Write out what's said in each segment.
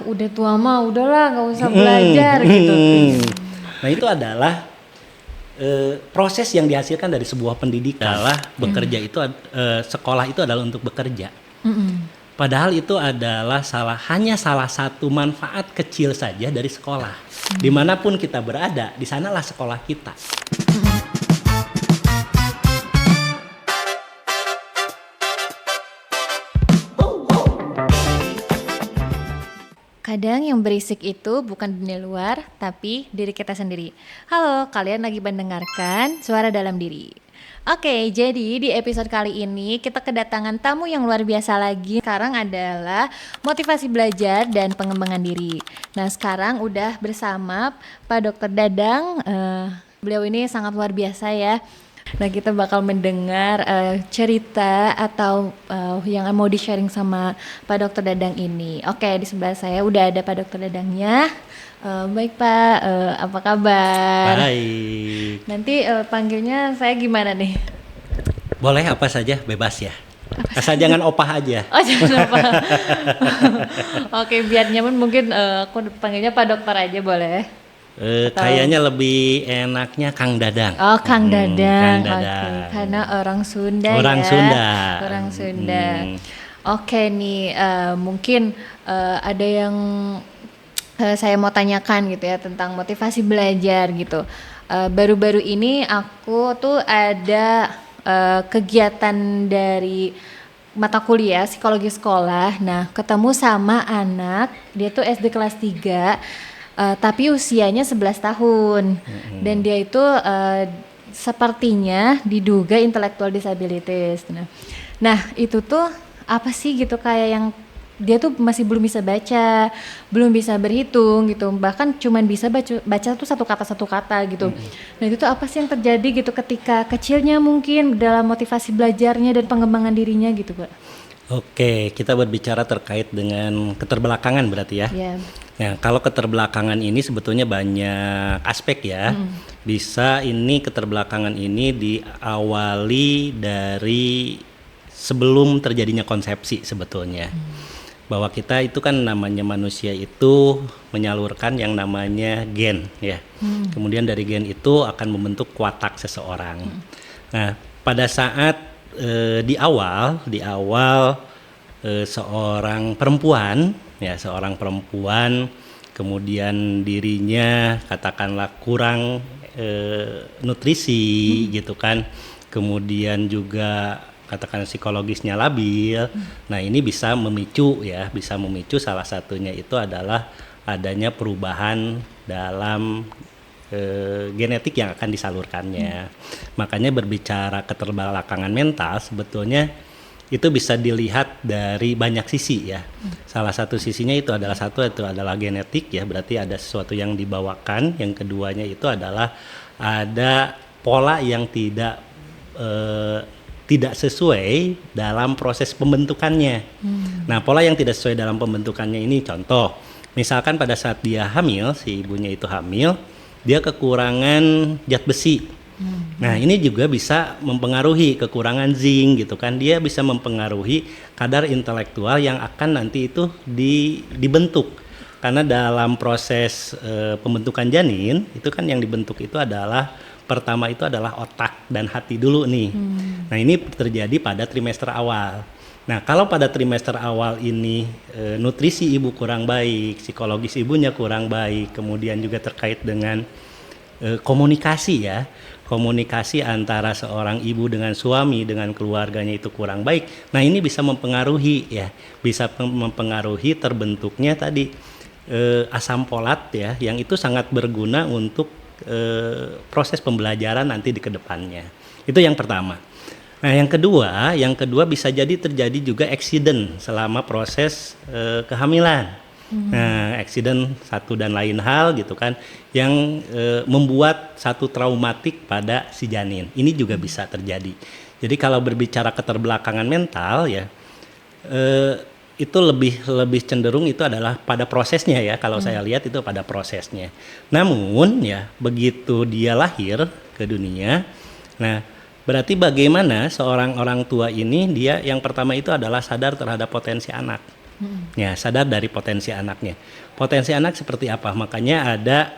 udah tua mah udahlah nggak usah belajar gitu. Nah itu adalah proses yang dihasilkan dari sebuah pendidikan adalah bekerja itu sekolah itu adalah untuk bekerja. Padahal itu adalah hanya salah satu manfaat kecil saja dari sekolah. Dimanapun kita berada, di sanalah sekolah kita. Kadang yang berisik itu bukan dunia luar, tapi diri kita sendiri. Halo, kalian lagi mendengarkan Suara Dalam Diri. Oke, jadi di episode kali ini kita kedatangan tamu yang luar biasa lagi. Sekarang adalah motivasi belajar dan pengembangan diri. Nah, sekarang udah bersama Pak Dr. Dadang. Beliau ini sangat luar biasa ya. Nah, kita bakal mendengar cerita atau yang mau di-sharing sama Pak Dr. Dadang ini. Oke, di sebelah saya udah ada Pak Dr. Dadangnya. Baik Pak, apa kabar? Baik. Nanti panggilnya saya gimana nih? Boleh apa saja, bebas ya. Asal jangan opah aja. Oh, jangan opah. Oke, biar nyaman mungkin aku panggilnya Pak Dokter aja boleh? Kayaknya lebih enaknya Kang Dadang. Oh, Kang Dadang. Kang Dadang. Oke, karena orang Sunda Orang ya. Sunda. Orang Sunda. Oke nih, mungkin ada yang saya mau tanyakan gitu ya tentang motivasi belajar gitu. Baru-baru ini aku tuh ada kegiatan dari mata kuliah psikologi sekolah. Nah, ketemu sama anak, dia tuh SD kelas 3. Tapi usianya 11 tahun dan dia itu sepertinya diduga intellectual disabilities. Nah itu tuh apa sih gitu kayak yang dia tuh masih belum bisa baca, belum bisa berhitung gitu, bahkan cuman bisa baca tuh satu kata gitu. Nah itu tuh apa sih yang terjadi gitu ketika kecilnya mungkin dalam motivasi belajarnya dan pengembangan dirinya gitu Pak? Oke, kita berbicara terkait dengan keterbelakangan berarti ya. Yeah. Nah, kalau keterbelakangan ini sebetulnya banyak aspek ya. Bisa ini keterbelakangan ini diawali dari sebelum terjadinya konsepsi sebetulnya. Bahwa kita itu kan namanya manusia itu menyalurkan yang namanya gen ya. Kemudian dari gen itu akan membentuk watak seseorang. Nah, pada saat di awal seorang perempuan kemudian dirinya katakanlah kurang nutrisi gitu kan, kemudian juga katakan psikologisnya labil. Nah ini bisa memicu salah satunya itu adalah adanya perubahan dalam genetik yang akan disalurkannya. Makanya berbicara keterbelakangan mental sebetulnya itu bisa dilihat dari banyak sisi ya. Salah satu sisinya itu adalah genetik ya, berarti ada sesuatu yang dibawakan. Yang keduanya itu adalah ada pola yang tidak sesuai dalam proses pembentukannya. Nah, pola yang tidak sesuai dalam pembentukannya ini contoh, misalkan pada saat dia hamil, si ibunya itu hamil, dia kekurangan zat besi. Nah, ini juga bisa mempengaruhi kekurangan zinc gitu kan. Dia bisa mempengaruhi kadar intelektual yang akan nanti itu dibentuk. Karena dalam proses pembentukan janin, itu kan yang dibentuk itu adalah pertama itu adalah otak dan hati dulu nih. Nah, ini terjadi pada trimester awal. Nah, kalau pada trimester awal ini nutrisi ibu kurang baik, psikologis ibunya kurang baik, kemudian juga terkait dengan komunikasi antara seorang ibu dengan suami, dengan keluarganya itu kurang baik. Nah, ini bisa mempengaruhi terbentuknya tadi asam folat ya, yang itu sangat berguna untuk proses pembelajaran nanti di kedepannya. Itu yang pertama. Nah, yang kedua bisa jadi terjadi juga accident selama proses kehamilan. Nah, accident satu dan lain hal gitu kan, yang membuat satu traumatik pada si janin. Ini juga bisa terjadi. Jadi kalau berbicara keterbelakangan mental ya, itu lebih cenderung itu adalah pada prosesnya ya. Kalau saya lihat itu pada prosesnya. Namun ya, begitu dia lahir ke dunia, nah berarti bagaimana seorang orang tua ini, dia yang pertama itu adalah sadar terhadap potensi anak. Ya, sadar dari potensi anaknya. Potensi anak seperti apa? Makanya ada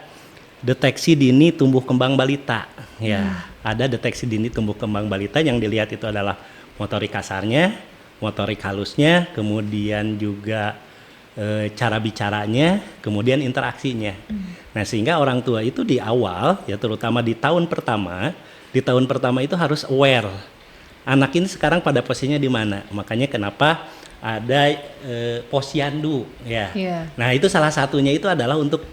deteksi dini tumbuh kembang balita. Ya, ada deteksi dini tumbuh kembang balita yang dilihat itu adalah motorik kasarnya, motorik halusnya, kemudian juga cara bicaranya, kemudian interaksinya. Nah, sehingga orang tua itu di awal, ya terutama di tahun pertama itu harus aware. Anak ini sekarang pada posisinya di mana? Makanya kenapa ada posyandu, ya. Iya. Nah, itu salah satunya itu adalah untuk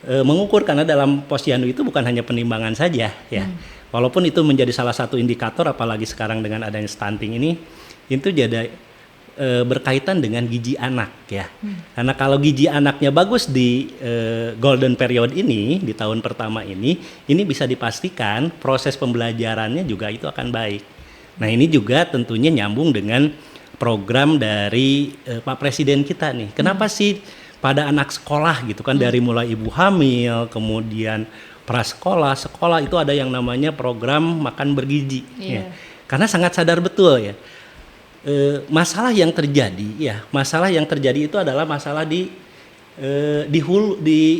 mengukur, karena dalam posyandu itu bukan hanya penimbangan saja, ya. Walaupun itu menjadi salah satu indikator, apalagi sekarang dengan adanya stunting ini, itu jadi berkaitan dengan gizi anak, ya. Karena kalau gizi anaknya bagus di golden period ini, di tahun pertama ini bisa dipastikan proses pembelajarannya juga itu akan baik. Nah, ini juga tentunya nyambung dengan program dari Pak Presiden kita nih. Kenapa sih pada anak sekolah gitu kan, dari mulai ibu hamil, kemudian prasekolah, sekolah itu ada yang namanya program makan bergizi, ya. Karena sangat sadar betul, ya. Masalah yang terjadi itu adalah masalah di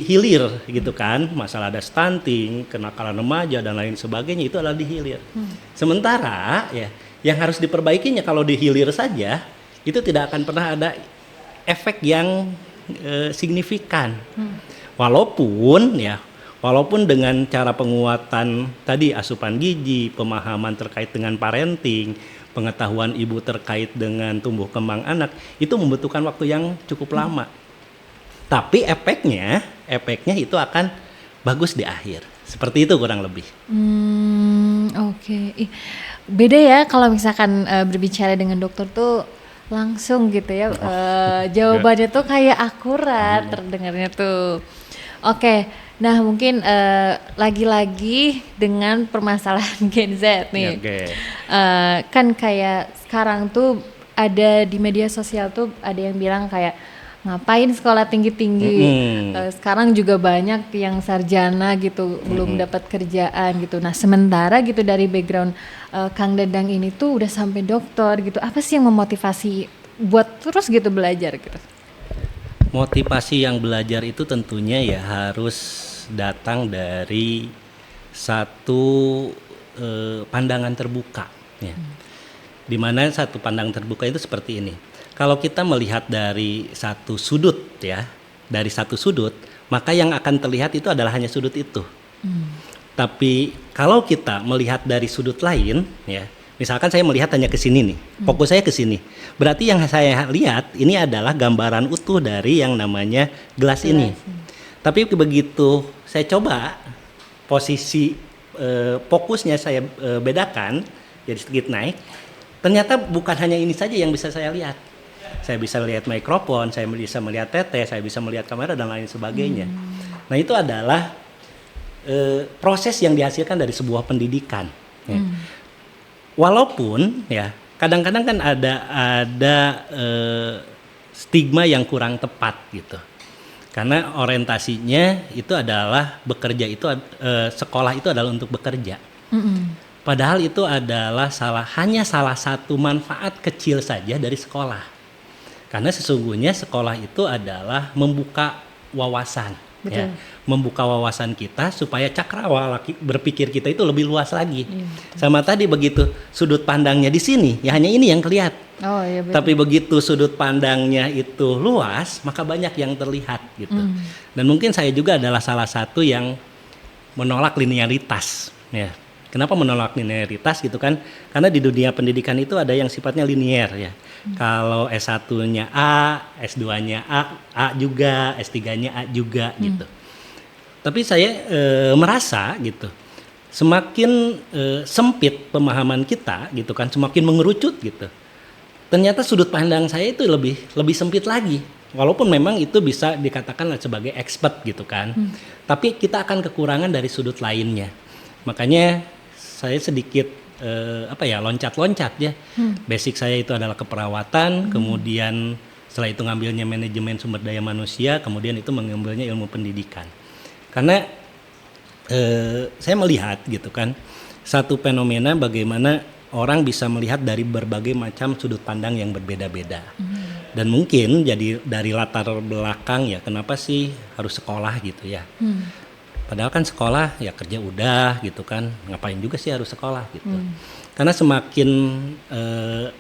hilir gitu kan, masalah ada stunting, kenakalan remaja dan lain sebagainya itu adalah di hilir. Sementara ya yang harus diperbaikinya kalau di hilir saja itu tidak akan pernah ada efek yang signifikan. Walaupun dengan cara penguatan tadi asupan gizi, pemahaman terkait dengan parenting, pengetahuan ibu terkait dengan tumbuh kembang anak itu membutuhkan waktu yang cukup lama. Tapi efeknya itu akan bagus di akhir. Seperti itu kurang lebih. Oke. Beda ya kalau misalkan berbicara dengan dokter tuh langsung gitu ya. Jawabannya tuh kayak akurat terdengarnya tuh. Oke. Nah, mungkin lagi-lagi dengan permasalahan Gen Z nih. Kan kayak sekarang tuh ada di media sosial tuh ada yang bilang kayak ngapain sekolah tinggi-tinggi. Sekarang juga banyak yang sarjana gitu belum dapat kerjaan gitu. Nah, sementara gitu dari background Kang Dadang ini tuh udah sampai dokter gitu. Apa sih yang memotivasi buat terus gitu belajar gitu? Motivasi yang belajar itu tentunya ya harus datang dari satu pandangan terbuka, ya. Dimana satu pandang terbuka itu seperti ini. Kalau kita melihat dari satu sudut, ya, dari satu sudut, maka yang akan terlihat itu adalah hanya sudut itu. Tapi kalau kita melihat dari sudut lain, ya, misalkan saya melihat hanya ke sini nih, fokus saya ke sini. Berarti yang saya lihat ini adalah gambaran utuh dari yang namanya gelas ini. Tapi begitu saya coba posisi fokusnya saya bedakan, jadi sedikit naik, ternyata bukan hanya ini saja yang bisa saya lihat. Saya bisa lihat mikrofon, saya bisa melihat TT, saya bisa melihat kamera dan lain sebagainya. Nah, itu adalah proses yang dihasilkan dari sebuah pendidikan. Ya. Walaupun ya kadang-kadang kan ada stigma yang kurang tepat gitu. Karena orientasinya itu adalah bekerja itu sekolah itu adalah untuk bekerja. Padahal itu adalah hanya salah satu manfaat kecil saja dari sekolah. Karena sesungguhnya sekolah itu adalah membuka wawasan, ya, membuka wawasan kita supaya cakrawala berpikir kita itu lebih luas lagi. Sama tadi begitu sudut pandangnya di sini, ya hanya ini yang kelihatan. Tapi begitu sudut pandangnya itu luas, maka banyak yang terlihat gitu. Dan mungkin saya juga adalah salah satu yang menolak linearitas, ya. Kenapa menolak linearitas gitu kan? Karena di dunia pendidikan itu ada yang sifatnya linier, ya. Kalau S1-nya A, S2-nya A juga, S3-nya A juga gitu. Tapi saya merasa gitu, semakin sempit pemahaman kita gitu kan, semakin mengerucut gitu. Ternyata sudut pandang saya itu lebih sempit lagi. Walaupun memang itu bisa dikatakan sebagai expert gitu kan. Tapi kita akan kekurangan dari sudut lainnya. Makanya saya sedikit loncat-loncat ya. Basic saya itu adalah keperawatan, kemudian setelah itu ngambilnya manajemen sumber daya manusia, kemudian itu mengambilnya ilmu pendidikan. Karena saya melihat gitu kan, satu fenomena bagaimana orang bisa melihat dari berbagai macam sudut pandang yang berbeda-beda. Dan mungkin jadi dari latar belakang ya kenapa sih harus sekolah gitu ya. Padahal kan sekolah ya kerja udah gitu kan, ngapain juga sih harus sekolah gitu. Karena semakin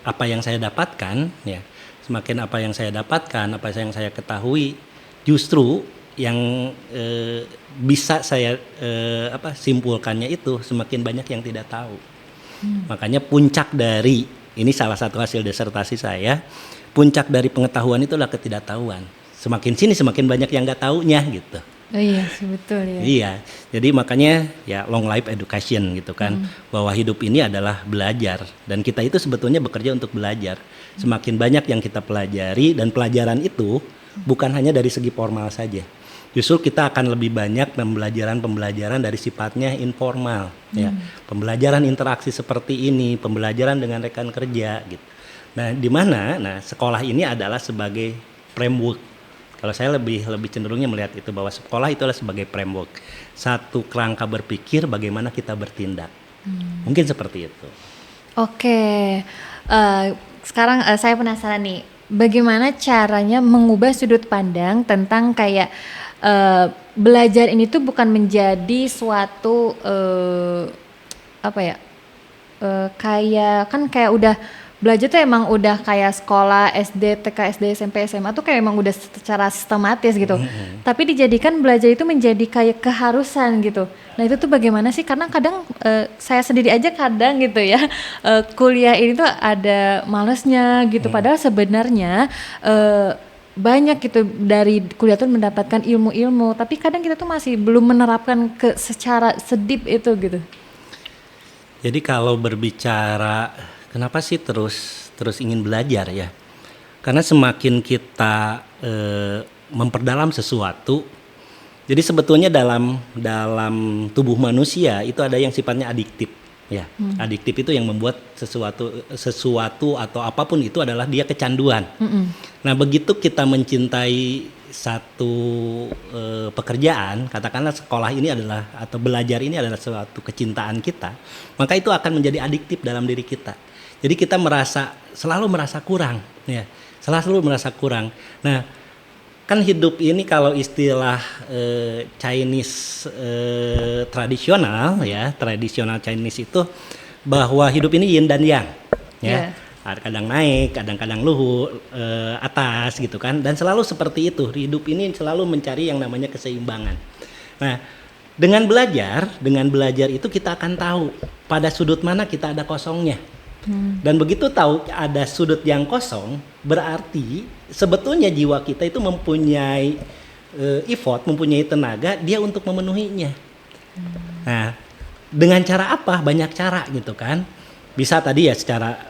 apa yang saya dapatkan ya, semakin apa yang saya dapatkan, apa yang saya ketahui, justru yang bisa saya simpulkannya itu semakin banyak yang tidak tahu. Makanya puncak dari, ini salah satu hasil disertasi saya, puncak dari pengetahuan itu adalah ketidaktahuan. Semakin sini semakin banyak yang nggak taunya gitu. Oh iya sih, betul ya. Iya, jadi makanya ya long life education gitu kan, bahwa hidup ini adalah belajar dan kita itu sebetulnya bekerja untuk belajar. Semakin banyak yang kita pelajari dan pelajaran itu bukan hanya dari segi formal saja. Justru kita akan lebih banyak pembelajaran dari sifatnya informal, ya, pembelajaran interaksi seperti ini, pembelajaran dengan rekan kerja, gitu. Nah, di mana, sekolah ini adalah sebagai framework. Kalau saya lebih cenderungnya melihat itu bahwa sekolah itu adalah sebagai framework, satu kerangka berpikir bagaimana kita bertindak. Mungkin seperti itu. Oke, sekarang saya penasaran nih, bagaimana caranya mengubah sudut pandang tentang kayak belajar ini tuh bukan menjadi suatu kayak udah belajar tuh emang udah kayak sekolah SD, TK, SD, SMP, SMA tuh kayak emang udah secara sistematis gitu. Tapi dijadikan belajar itu menjadi kayak keharusan gitu. Nah itu tuh bagaimana sih? Karena kadang saya sendiri aja kadang gitu ya kuliah ini tuh ada malesnya gitu. Padahal sebenarnya banyak gitu dari kuliah tuh mendapatkan ilmu-ilmu, tapi kadang kita tuh masih belum menerapkan secara sedip itu gitu. Jadi kalau berbicara kenapa sih terus ingin belajar ya? Karena semakin kita memperdalam sesuatu, jadi sebetulnya dalam tubuh manusia itu ada yang sifatnya adiktif. Ya, adiktif itu yang membuat sesuatu atau apapun itu adalah dia kecanduan. Nah, begitu kita mencintai satu pekerjaan, katakanlah sekolah ini adalah atau belajar ini adalah suatu kecintaan kita, maka itu akan menjadi adiktif dalam diri kita. Jadi kita selalu merasa kurang, ya, selalu merasa kurang. Nah, kan hidup ini kalau istilah Chinese tradisional Chinese itu bahwa hidup ini yin dan yang, ya, kadang naik, kadang-kadang luhur, atas gitu kan, dan selalu seperti itu. Hidup ini selalu mencari yang namanya keseimbangan. Nah, dengan belajar itu kita akan tahu pada sudut mana kita ada kosongnya. Dan begitu tahu ada sudut yang kosong, berarti sebetulnya jiwa kita itu mempunyai effort, mempunyai tenaga dia untuk memenuhinya. Nah, dengan cara apa? Banyak cara gitu kan. Bisa tadi ya secara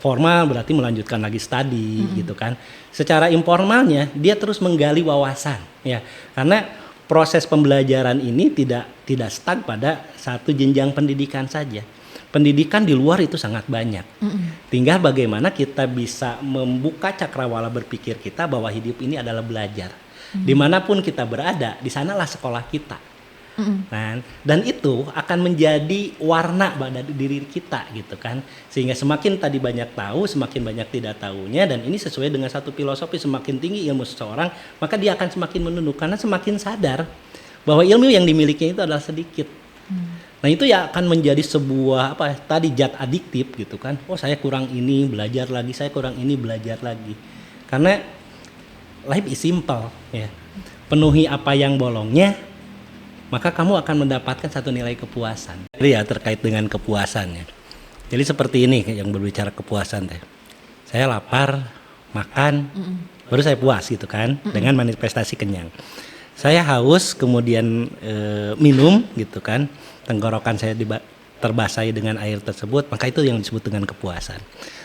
formal berarti melanjutkan lagi studi gitu kan. Secara informalnya dia terus menggali wawasan ya. Karena proses pembelajaran ini tidak stuck pada satu jenjang pendidikan saja. Pendidikan di luar itu sangat banyak. Tinggal bagaimana kita bisa membuka cakrawala berpikir kita bahwa hidup ini adalah belajar. Dimanapun kita berada, di sanalah sekolah kita. Nah, dan itu akan menjadi warna pada diri kita gitu kan. Sehingga semakin tadi banyak tahu, semakin banyak tidak tahunya, dan ini sesuai dengan satu filosofi, semakin tinggi ilmu seseorang, maka dia akan semakin menunduk karena semakin sadar bahwa ilmu yang dimilikinya itu adalah sedikit. Nah, itu ya akan menjadi sebuah zat adiktif gitu kan. Oh, saya kurang ini, belajar lagi, saya kurang ini, belajar lagi. Karena life is simple ya. Penuhi apa yang bolongnya, maka kamu akan mendapatkan satu nilai kepuasan. Jadi ya terkait dengan kepuasannya. Jadi seperti ini yang berbicara kepuasan teh. Saya lapar, makan, baru saya puas gitu kan, dengan manifestasi kenyang. Saya haus, kemudian minum gitu kan, tenggorokan saya terbasahi dengan air tersebut, maka itu yang disebut dengan kepuasan.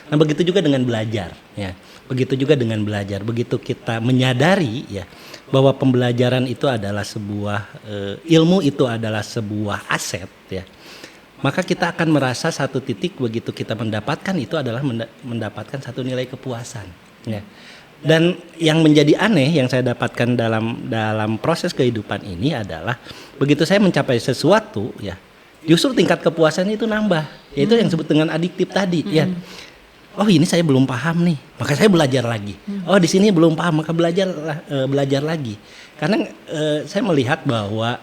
Nah, begitu juga dengan belajar ya. Begitu juga dengan belajar, begitu kita menyadari ya bahwa pembelajaran itu adalah sebuah ilmu, itu adalah sebuah aset ya. Maka kita akan merasa satu titik begitu kita mendapatkan itu adalah mendapatkan satu nilai kepuasan ya. Dan yang menjadi aneh yang saya dapatkan dalam proses kehidupan ini adalah begitu saya mencapai sesuatu ya, justru tingkat kepuasannya itu nambah. Yaitu yang disebut dengan adiktif tadi ya. oh ini saya belum paham nih, maka saya belajar lagi. Oh di sini belum paham, maka belajar lagi. Karena saya melihat bahwa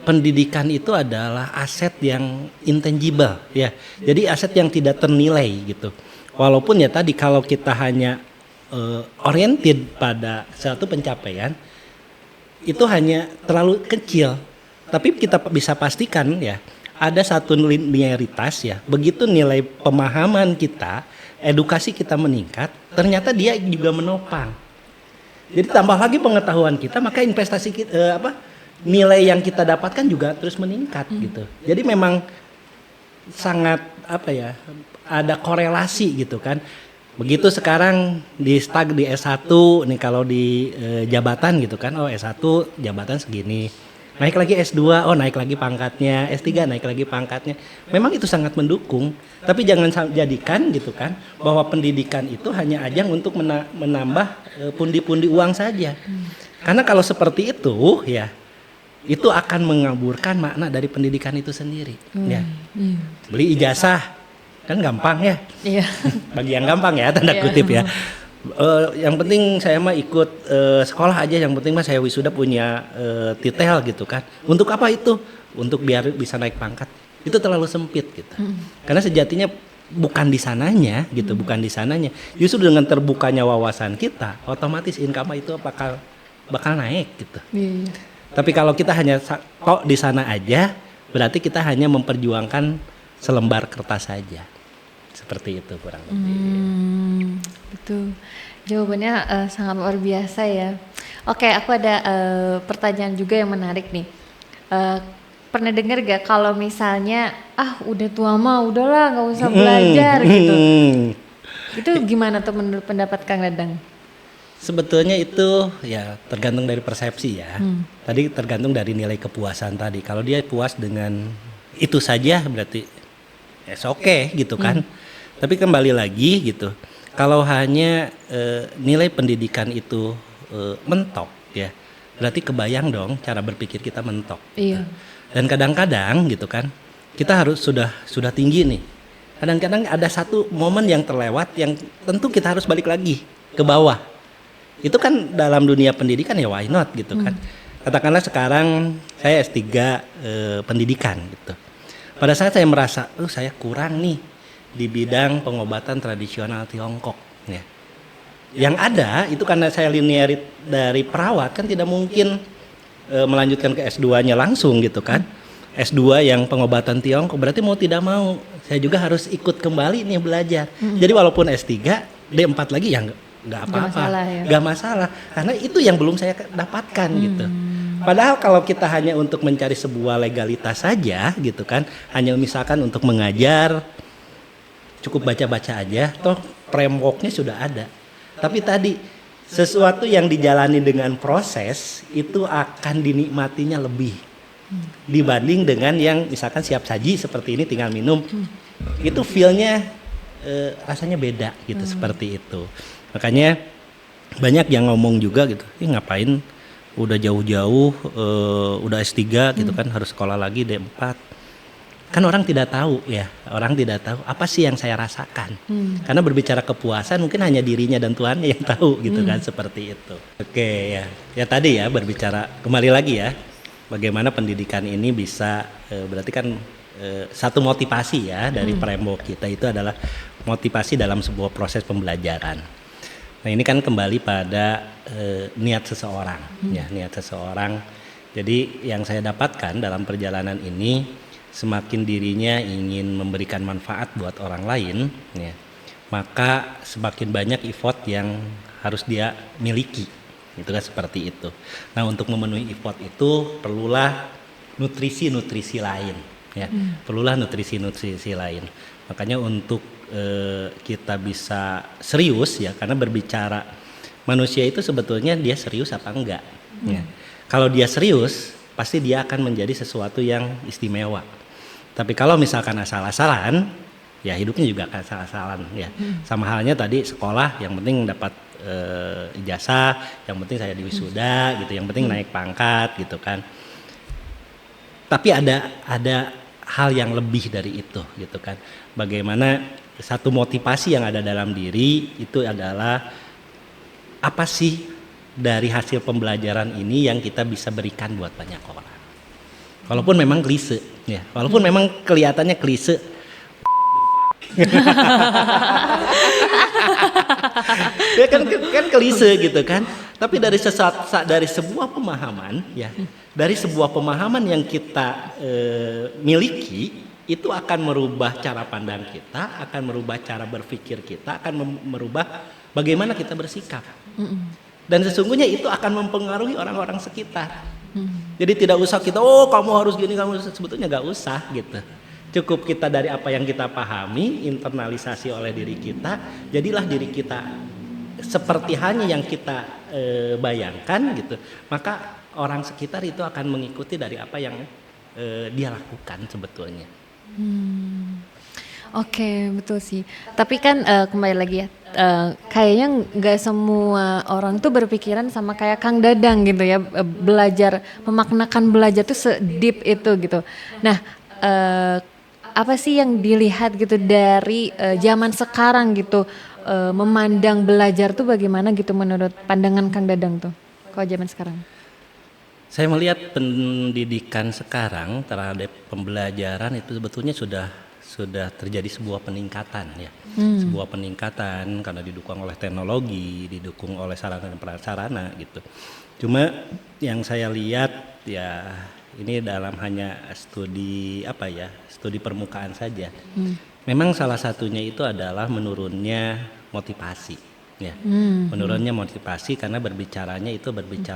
pendidikan itu adalah aset yang intangible, ya. Jadi aset yang tidak ternilai gitu. Walaupun ya tadi kalau kita hanya oriented pada suatu pencapaian, itu hanya terlalu kecil. Tapi kita bisa pastikan ya, ada satu linearitas ya. Begitu nilai pemahaman kita, edukasi kita meningkat, ternyata dia juga menopang. Jadi tambah lagi pengetahuan kita, maka investasi kita, nilai yang kita dapatkan juga terus meningkat gitu. Jadi memang sangat ada korelasi gitu kan. Begitu sekarang di S1 nih, kalau di jabatan gitu kan, oh S1 jabatan segini, naik lagi S2, oh naik lagi pangkatnya, S3 naik lagi pangkatnya. Memang itu sangat mendukung, tapi jangan jadikan gitu kan bahwa pendidikan itu hanya ajang untuk menambah pundi-pundi uang saja. Karena kalau seperti itu ya, itu akan mengaburkan makna dari pendidikan itu sendiri. Ya. Beli ijazah kan gampang ya, Iya. bagi yang gampang ya tanda kutip ya. Yang penting saya mah ikut sekolah aja, yang penting mah saya wisuda punya titel gitu kan. Untuk apa itu? Untuk biar bisa naik pangkat. Itu terlalu sempit gitu. Karena sejatinya bukan di sananya gitu, bukan di sananya. Justru dengan terbukanya wawasan kita, otomatis income itu bakal naik gitu. Iya. Tapi kalau kita hanya kok di sana aja, berarti kita hanya memperjuangkan selembar kertas saja. Seperti itu kurang lebih. Betul. Jawabannya sangat luar biasa ya. Oke, aku ada pertanyaan juga yang menarik nih. Pernah dengar gak kalau misalnya udah tua mah udahlah nggak usah belajar gitu. Itu gimana tuh menurut pendapat Kang Dadang? Sebetulnya itu ya tergantung dari persepsi ya. Tadi tergantung dari nilai kepuasan tadi. Kalau dia puas dengan itu saja berarti oke gitu kan. Tapi kembali lagi gitu, kalau hanya nilai pendidikan itu mentok ya, berarti kebayang dong cara berpikir kita mentok. Iya. Dan kadang-kadang gitu kan, kita harus sudah tinggi nih. Kadang-kadang ada satu momen yang terlewat yang tentu kita harus balik lagi ke bawah. Itu kan dalam dunia pendidikan ya, why not gitu kan. Katakanlah sekarang saya S3 pendidikan gitu. Pada saat saya merasa, saya kurang nih di bidang pengobatan tradisional Tiongkok ya. Yang ada itu karena saya linear dari perawat kan tidak mungkin melanjutkan ke S2-nya langsung gitu kan. S2 yang pengobatan Tiongkok berarti mau tidak mau saya juga harus ikut kembali nih belajar. Jadi walaupun S3, D4 lagi ya nggak apa-apa. Nggak masalah karena itu yang belum saya dapatkan gitu. Padahal kalau kita hanya untuk mencari sebuah legalitas saja gitu kan, hanya misalkan untuk mengajar, cukup baca-baca aja, toh frameworknya sudah ada. Tapi tadi sesuatu yang dijalani dengan proses itu akan dinikmatinya lebih dibanding dengan yang misalkan siap saji seperti ini tinggal minum. Itu feel-nya rasanya beda gitu, seperti itu. Makanya banyak yang ngomong juga gitu, ngapain udah jauh-jauh udah S3 gitu kan harus sekolah lagi D4. Kan orang tidak tahu ya, orang tidak tahu apa sih yang saya rasakan. Karena berbicara kepuasan mungkin hanya dirinya dan Tuhannya yang tahu gitu kan, seperti itu. Oke ya tadi ya berbicara kembali lagi ya, bagaimana pendidikan ini bisa berarti kan satu motivasi ya dari framework kita itu adalah motivasi dalam sebuah proses pembelajaran. Nah ini kan kembali pada niat seseorang ya, niat seseorang. Jadi yang saya dapatkan dalam perjalanan ini, semakin dirinya ingin memberikan manfaat buat orang lain ya, maka semakin banyak effort yang harus dia miliki, itu kan seperti itu. Nah untuk memenuhi effort itu perlulah nutrisi lain ya, perlulah nutrisi lain. Makanya untuk kita bisa serius ya, karena berbicara manusia itu sebetulnya dia serius apa enggak ya. Kalau dia serius pasti dia akan menjadi sesuatu yang istimewa. Tapi kalau misalkan asal-asalan, ya hidupnya juga asal-asalan ya. Sama halnya tadi sekolah, yang penting dapat ijazah, yang penting saya diwisuda gitu, yang penting naik pangkat gitu kan. Tapi ada hal yang lebih dari itu gitu kan. Bagaimana satu motivasi yang ada dalam diri itu adalah apa sih dari hasil pembelajaran ini yang kita bisa berikan buat banyak orang. Walaupun memang klise, ya, walaupun memang kelihatannya klise. Ya kan klise gitu kan. Tapi dari sebuah pemahaman, ya, dari sebuah pemahaman yang kita miliki, itu akan merubah cara pandang kita, akan merubah cara berpikir kita, akan merubah bagaimana kita bersikap. Dan sesungguhnya itu akan mempengaruhi orang-orang sekitar. Jadi tidak usah kita, oh kamu harus gini, kamu sebetulnya nggak usah gitu. Cukup kita dari apa yang kita pahami, internalisasi oleh diri kita, jadilah diri kita seperti hanya yang kita bayangkan gitu. Maka orang sekitar itu akan mengikuti dari apa yang dia lakukan sebetulnya. Oke, betul sih. Tapi kan kembali lagi ya, kayaknya nggak semua orang tuh berpikiran sama kayak Kang Dadang gitu ya, belajar, memaknakan belajar tuh se-deep itu gitu. Nah, apa sih yang dilihat gitu dari zaman sekarang gitu, memandang belajar tuh bagaimana gitu menurut pandangan Kang Dadang tuh, kalau zaman sekarang? Saya melihat pendidikan sekarang terhadap pembelajaran itu sebetulnya sudah terjadi sebuah peningkatan ya. Sebuah peningkatan karena didukung oleh teknologi, didukung oleh sarana dan prasarana gitu. Cuma yang saya lihat ya ini dalam hanya studi studi permukaan saja. Memang salah satunya itu adalah menurunnya motivasi ya. Menurunnya motivasi karena berbicara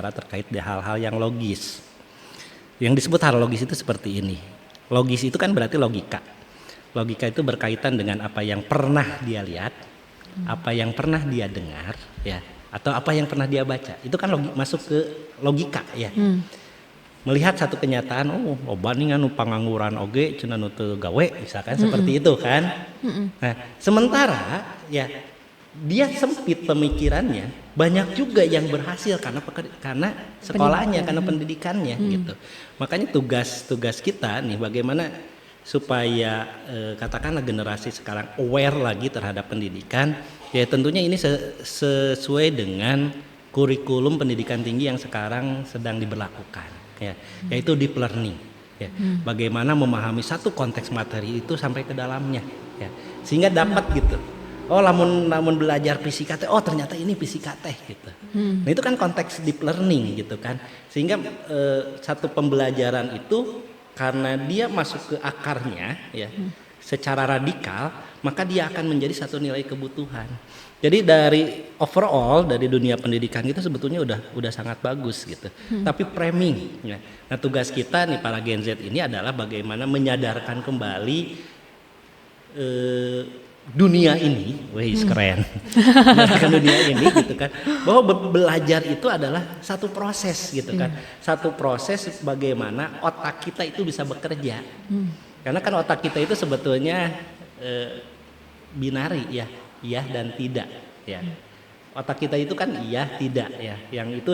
terkait dengan hal-hal yang logis. Yang disebut hal logis itu seperti ini. Logis itu kan berarti logika. Logika itu berkaitan dengan apa yang pernah dia lihat, apa yang pernah dia dengar, ya, atau apa yang pernah dia baca. Itu kan masuk ke logika, ya. Melihat satu kenyataan, oh bandingan nu pangangguran oge cenah nu teu gawe, misalkan seperti itu kan. Nah, sementara ya dia sempit pemikirannya, banyak juga yang berhasil karena sekolahnya, karena pendidikannya gitu. Makanya tugas kita nih bagaimana supaya katakanlah generasi sekarang aware lagi terhadap pendidikan, ya tentunya ini sesuai dengan kurikulum pendidikan tinggi yang sekarang sedang diberlakukan, ya, yaitu deep learning, ya. Bagaimana memahami satu konteks materi itu sampai ke dalamnya, ya, sehingga dapat gitu. Oh, lamun belajar fisika teh, oh ternyata ini fisika teh gitu. Nah itu kan konteks deep learning gitu kan, sehingga satu pembelajaran itu karena dia masuk ke akarnya ya secara radikal, maka dia akan menjadi satu nilai kebutuhan. Jadi dari overall dari dunia pendidikan kita sebetulnya udah sangat bagus gitu. Tapi framing ya. Nah, tugas kita nih para Gen Z ini adalah bagaimana menyadarkan kembali dunia ini, keren. Menyadarkan dunia ini gitu kan, bahwa belajar itu adalah satu proses gitu kan. Satu proses bagaimana otak kita itu bisa bekerja. Karena kan otak kita itu sebetulnya binari ya, iya dan tidak ya. Otak kita itu kan iya tidak ya. Yang itu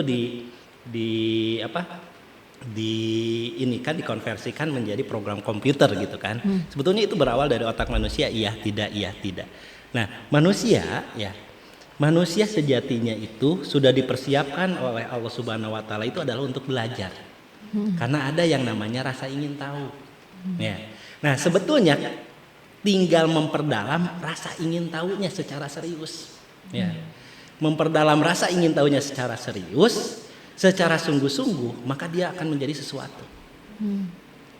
dikonversikan menjadi program komputer gitu kan. Sebetulnya itu berawal dari otak manusia iya tidak. Nah, manusia sejatinya itu sudah dipersiapkan oleh Allah Subhanahu wa taala itu adalah untuk belajar. Karena ada yang namanya rasa ingin tahu. Ya. Nah, sebetulnya tinggal memperdalam rasa ingin tahunya secara serius. Ya. Memperdalam rasa ingin tahunya secara serius, secara sungguh-sungguh, maka dia akan menjadi sesuatu.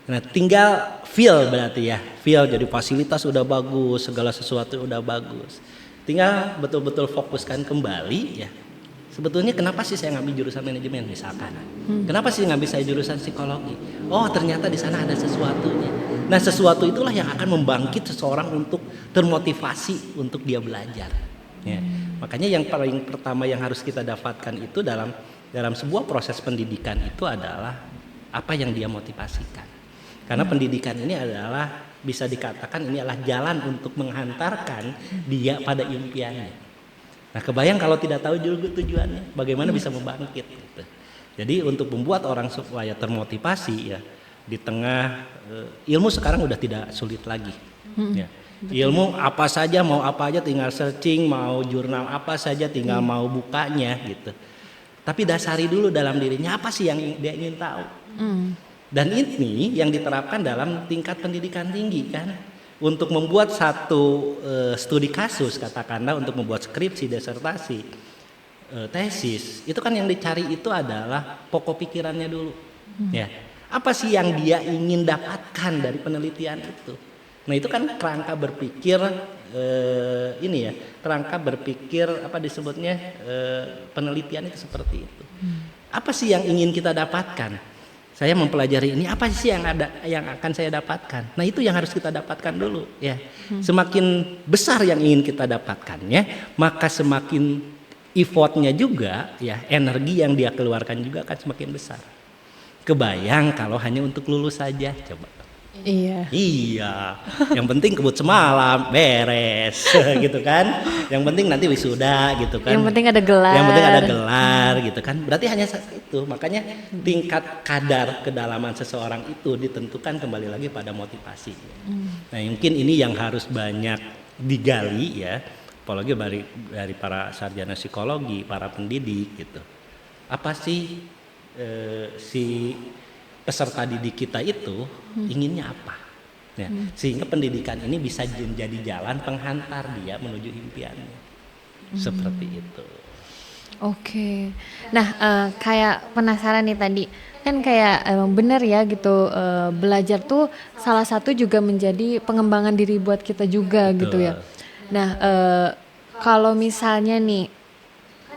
Nah, tinggal feel berarti ya, feel jadi fasilitas udah bagus, segala sesuatu udah bagus. Tinggal betul-betul fokuskan kembali ya. Sebetulnya kenapa sih saya ngambil jurusan manajemen misalkan? Kenapa sih ngambil saya jurusan psikologi? Oh, ternyata di sana ada sesuatunya. Nah, sesuatu itulah yang akan membangkit seseorang untuk termotivasi untuk dia belajar. Ya. Makanya yang paling pertama yang harus kita dapatkan itu dalam sebuah proses pendidikan itu adalah apa yang dia motivasikan. Karena pendidikan ini adalah bisa dikatakan ini adalah jalan untuk menghantarkan dia pada impiannya. Nah, kebayang kalau tidak tahu juga tujuannya, bagaimana bisa membangkit gitu. Jadi untuk membuat orang supaya termotivasi ya di tengah ilmu sekarang udah tidak sulit lagi. Ya. Ilmu apa saja, mau apa aja tinggal searching, mau jurnal apa saja tinggal mau bukanya gitu. Tapi dasari dulu dalam dirinya apa sih yang dia ingin tahu. Dan ini yang diterapkan dalam tingkat pendidikan tinggi kan. Untuk membuat satu studi kasus katakanlah, untuk membuat skripsi, disertasi, tesis, itu kan yang dicari itu adalah pokok pikirannya dulu. Ya, apa sih yang dia ingin dapatkan dari penelitian itu? Nah itu kan kerangka berpikir kerangka berpikir apa disebutnya penelitian itu seperti itu. Apa sih yang ingin kita dapatkan? Saya mempelajari ini, apa sih yang akan saya dapatkan? Nah itu yang harus kita dapatkan dulu ya. Semakin besar yang ingin kita dapatkannya, maka semakin effortnya juga ya, energi yang dia keluarkan juga akan semakin besar. Kebayang kalau hanya untuk lulus saja, coba. Iya. Yang penting kebut semalam beres gitu kan. Yang penting nanti wisuda gitu kan. Yang penting ada gelar. Gitu kan. Berarti hanya itu. Makanya tingkat kadar kedalaman seseorang itu ditentukan kembali lagi pada motivasi. Nah, mungkin ini yang harus banyak digali ya. Apalagi dari para sarjana psikologi, para pendidik gitu. Apa sih si peserta didik kita itu inginnya apa ya, sehingga pendidikan ini bisa menjadi jalan penghantar dia menuju impiannya seperti itu. Oke. Nah kayak penasaran nih tadi kan kayak emang bener ya gitu, belajar tuh salah satu juga menjadi pengembangan diri buat kita juga. Betul. Gitu ya. Nah kalau misalnya nih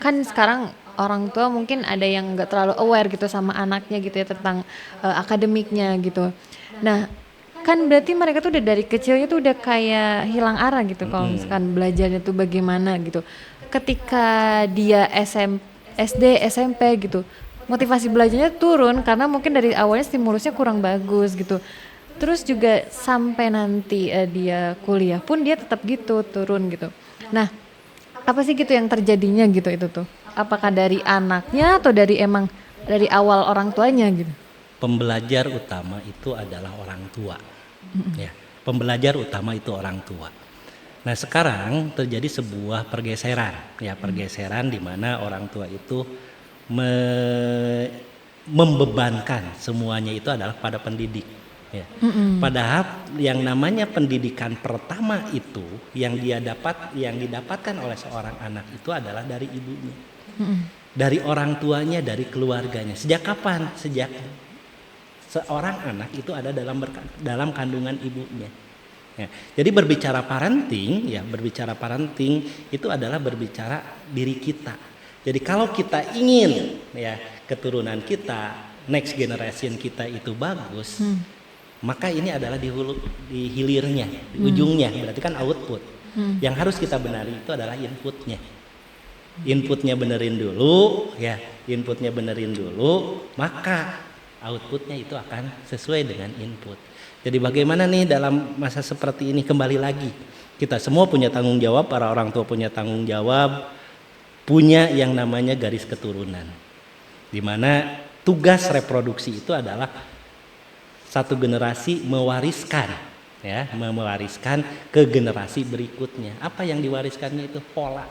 kan sekarang orang tua mungkin ada yang nggak terlalu aware gitu sama anaknya gitu ya tentang akademiknya gitu. Nah kan berarti mereka tuh udah dari kecilnya tuh udah kayak hilang arah gitu kalau misalkan belajarnya tuh bagaimana gitu. Ketika dia SD, SMP gitu, motivasi belajarnya turun karena mungkin dari awalnya stimulusnya kurang bagus gitu. Terus juga sampai nanti dia kuliah pun dia tetap gitu turun gitu. Nah apa sih gitu yang terjadinya gitu itu tuh? Apakah dari anaknya atau dari awal orang tuanya gitu? Pembelajar utama itu adalah orang tua. Ya, pembelajar utama itu orang tua. Nah, sekarang terjadi sebuah pergeseran, ya pergeseran di mana orang tua itu membebankan semuanya itu adalah pada pendidik. Ya. Padahal yang namanya pendidikan pertama itu yang didapatkan oleh seorang anak itu adalah dari ibunya. Dari orang tuanya, dari keluarganya. Sejak kapan? Sejak seorang anak itu ada dalam kandungan ibunya. Ya, jadi berbicara parenting itu adalah berbicara diri kita. Jadi kalau kita ingin ya keturunan kita, next generation kita itu bagus, maka ini adalah di hilirnya, di ujungnya, berarti kan output. Yang harus kita benari itu adalah inputnya. Inputnya benerin dulu, maka outputnya itu akan sesuai dengan input. Jadi bagaimana nih dalam masa seperti ini, kembali lagi kita semua punya tanggung jawab, para orang tua punya tanggung jawab, punya yang namanya garis keturunan, di mana tugas reproduksi itu adalah satu generasi mewariskan ke generasi berikutnya. Apa yang diwariskannya itu pola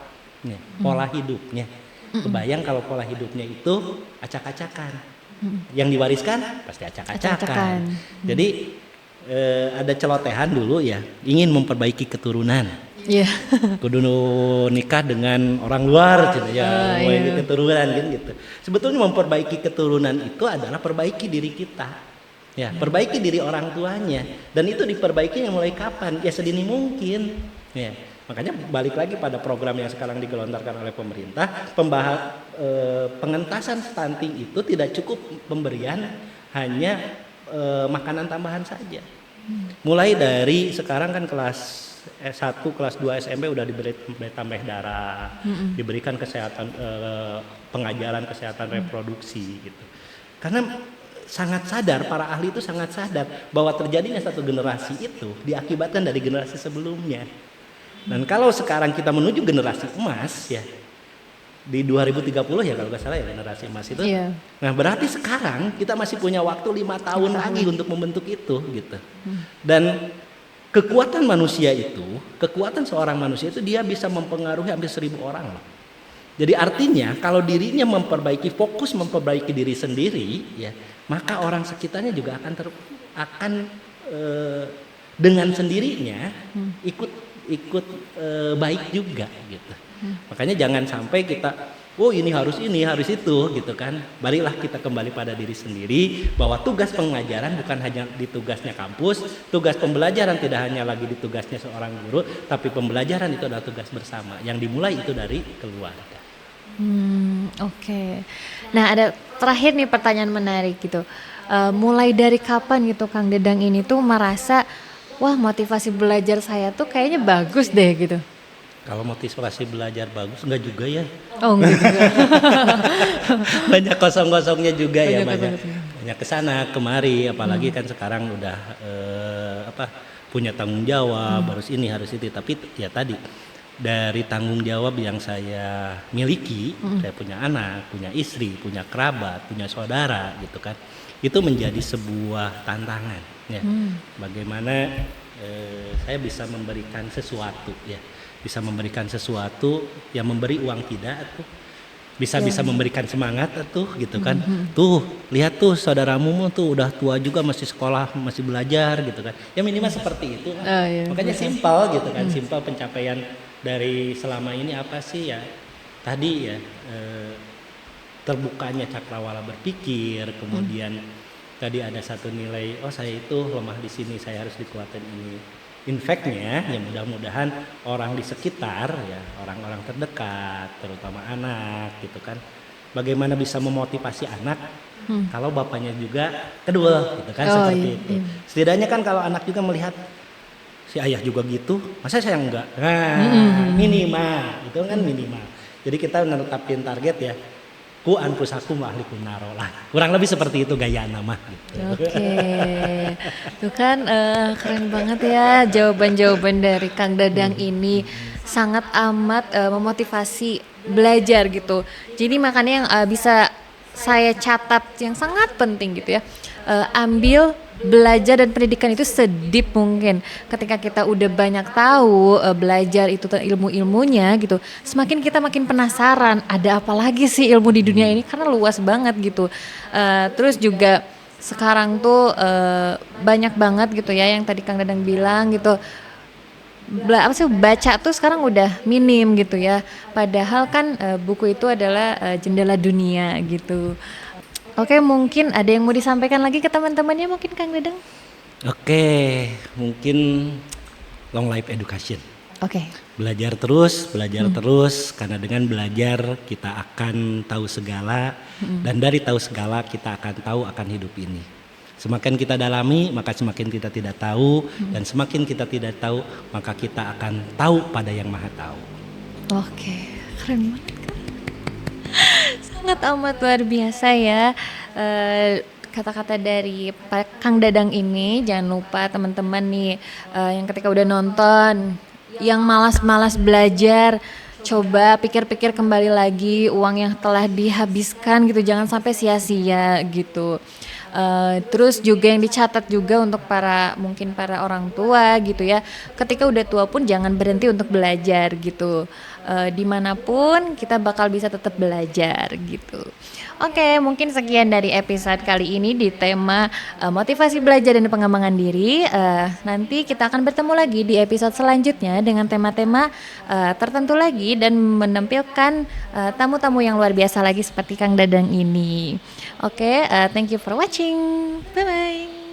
hidupnya. Kebayang kalau pola hidupnya itu acak-acakan, yang diwariskan pasti acak-acakan. Jadi ada celotehan dulu ya, ingin memperbaiki keturunan. Iya. Kudu nikah dengan orang luar gitu ya, memperbaiki keturunan gitu. Sebetulnya memperbaiki keturunan itu adalah perbaiki diri kita. Ya, perbaiki diri orang tuanya, dan itu diperbaikinya mulai kapan? Ya sedini mungkin. Ya, makanya balik lagi pada program yang sekarang digelontorkan oleh pemerintah, pengentasan stunting itu tidak cukup pemberian hanya makanan tambahan saja. Mulai dari sekarang kan kelas 1, kelas 2 SMP udah diberi tambah darah, diberikan kesehatan pengajaran kesehatan reproduksi gitu. Karena sangat sadar, para ahli itu sangat sadar bahwa terjadinya satu generasi itu diakibatkan dari generasi sebelumnya. Dan kalau sekarang kita menuju generasi emas ya, di 2030 ya kalau nggak salah ya generasi emas itu. Iya. Nah berarti sekarang kita masih punya waktu 5 tahun lagi untuk membentuk itu gitu. Dan kekuatan seorang manusia itu dia bisa mempengaruhi hampir 1.000 orang loh. Jadi artinya kalau dirinya fokus memperbaiki diri sendiri, ya, maka orang sekitarnya juga akan dengan sendirinya ikut baik juga gitu. Makanya jangan sampai kita ini harus itu gitu kan. Baliklah kita kembali pada diri sendiri bahwa tugas pengajaran bukan hanya di tugasnya kampus, tugas pembelajaran tidak hanya lagi di tugasnya seorang guru, tapi pembelajaran itu adalah tugas bersama yang dimulai itu dari keluarga. Oke. Nah, ada terakhir nih pertanyaan menarik gitu. Mulai dari kapan gitu Kang Dedang ini tuh merasa wah motivasi belajar saya tuh kayaknya bagus deh gitu? Kalau motivasi belajar bagus enggak juga ya. Oh enggak juga. Banyak kosong-kosongnya juga ya, banyak kesana kemari, apalagi kan sekarang udah punya tanggung jawab, harus ini harus itu, tapi ya tadi dari tanggung jawab yang saya miliki, saya punya anak, punya istri, punya kerabat, punya saudara gitu kan, itu menjadi sebuah tantangan ya. Bagaimana saya bisa memberikan sesuatu ya, bisa memberikan sesuatu yang memberi uang tidak tuh, bisa memberikan semangat tuh gitu kan. Tuh lihat tuh saudaramu tuh udah tua juga masih sekolah, masih belajar gitu kan, ya minimal seperti itu kan. Makanya simpel gitu kan, simpel pencapaian dari selama ini apa sih ya, tadi ya terbukanya cakrawala berpikir, kemudian tadi ada satu nilai, saya itu lemah di sini, saya harus dikuatin ini. In fact-nya ya mudah-mudahan orang di sekitar ya, orang-orang terdekat, terutama anak gitu kan, bagaimana bisa memotivasi anak kalau bapaknya juga kedua gitu kan, seperti itu. Setidaknya kan kalau anak juga melihat si ayah juga gitu, masa saya enggak? Nah, minimal itu kan minimal. Jadi kita menetapin target ya, ku anfusakum wa ahlikum naro lah. Kurang lebih seperti itu gaya nama gitu. Oke. Itu kan keren banget ya jawaban-jawaban dari Kang Dadang ini, sangat amat memotivasi belajar gitu. Jadi makanya yang bisa saya catat yang sangat penting gitu ya, ambil belajar dan pendidikan itu sedip mungkin. Ketika kita udah banyak tahu belajar itu ilmu-ilmunya gitu, semakin kita makin penasaran ada apa lagi sih ilmu di dunia ini, karena luas banget gitu. Terus juga sekarang tuh banyak banget gitu ya yang tadi Kang Dadang bilang gitu, baca tuh sekarang udah minim gitu ya, padahal kan buku itu adalah jendela dunia gitu. Oke, mungkin ada yang mau disampaikan lagi ke teman-temannya mungkin Kang Dadang? Oke, mungkin long life education. Oke. Belajar terus, karena dengan belajar kita akan tahu segala, dan dari tahu segala kita akan tahu akan hidup ini. Semakin kita dalami, maka semakin kita tidak tahu, dan semakin kita tidak tahu, maka kita akan tahu pada yang maha tahu. Oke, keren banget kan? Sangat amat luar biasa ya kata-kata dari Pak Kang Dadang ini. Jangan lupa teman-teman nih yang ketika udah nonton, yang malas-malas belajar, coba pikir-pikir kembali lagi uang yang telah dihabiskan gitu, jangan sampai sia-sia gitu. Terus juga yang dicatat juga untuk mungkin para orang tua gitu ya, ketika udah tua pun jangan berhenti untuk belajar gitu. Dimanapun kita bakal bisa tetap belajar gitu. Oke, mungkin sekian dari episode kali ini di tema motivasi belajar dan pengembangan diri. Nanti kita akan bertemu lagi di episode selanjutnya dengan tema-tema tertentu lagi dan menampilkan tamu-tamu yang luar biasa lagi seperti Kang Dadang ini. Oke, thank you for watching. Bye bye.